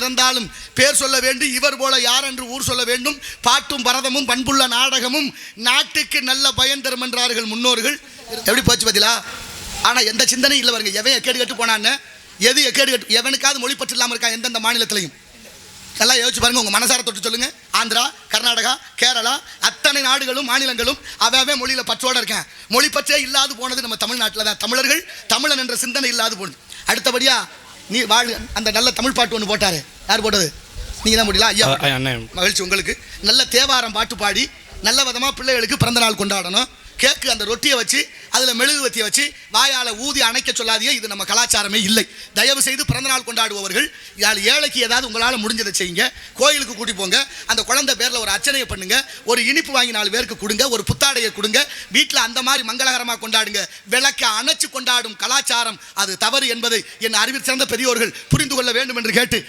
பிறந்தாலும் பேர் சொல்ல வேண்டும், இவர் போல யார் என்று ஊர் சொல்ல வேண்டும், பாட்டும் பரதமும் பண்புள்ள நாடகமும் நாட்டுக்கு நல்ல பயன் தரும் என்றார்கள் முன்னோர்கள். எப்படி போச்சு பதிலா? ஆனால் எந்த சிந்தனையும் இல்லை பாருங்க. எவன் எக்கேடு கட்டு போனான்னு, எது எக்கேடு கட்டு, எவனுக்காவது மொழி பற்று இல்லாமல் இருக்கா எந்தெந்த மாநிலத்திலையும்? எல்லாம் யோசிச்சு பாருங்க. உங்க மனசார தொட்டு சொல்லுங்க. ஆந்திரா, கர்நாடகா, கேரளா, அத்தனை நாடுகளும் மாநிலங்களும் அவே மொழியில பற்றோட இருக்கேன். மொழி பற்றே இல்லாது போனது நம்ம தமிழ்நாட்டில் தான். தமிழர்கள் தமிழன் என்ற சிந்தனை இல்லாது போனது. அடுத்தபடியா நீ வாழ் அந்த நல்ல தமிழ் பாட்டு ஒன்று போட்டாரு. யார் போட்டது? நீங்க தான் முடியல ஐயா. மகிழ்ச்சி உங்களுக்கு. நல்ல தேவாரம் பாட்டு பாடி நல்ல விதமா பிள்ளைகளுக்கு பிறந்த நாள் கொண்டாடணும். கேக்கு அந்த ரொட்டியை வச்சு அதில் மெழுகுவத்தியை வச்சு வாயால் ஊதி அணைக்க சொல்லாதீங்க. இது நம்ம கலாச்சாரமே இல்லை. தயவு செய்து பிறந்தநாள் கொண்டாடுபவர்கள் ஏழைக்கு ஏதாவது உங்களால் முடிஞ்சதை செய்யுங்க. கோயிலுக்கு கூட்டி போங்க. அந்த குழந்தை பேரில் ஒரு அர்ச்சனையை பண்ணுங்க. ஒரு இனிப்பு வாங்கி 4 பேருக்கு கொடுங்க. ஒரு புத்தாடையை கொடுங்க. வீட்டில் அந்த மாதிரி மங்களகரமாக கொண்டாடுங்க. விளக்க அணைச்சு கொண்டாடும் கலாச்சாரம் அது தவறு என்பதை என் அறிவில் சிறந்த பெரியோர்கள் புரிந்து கொள்ள வேண்டும் என்று கேட்டு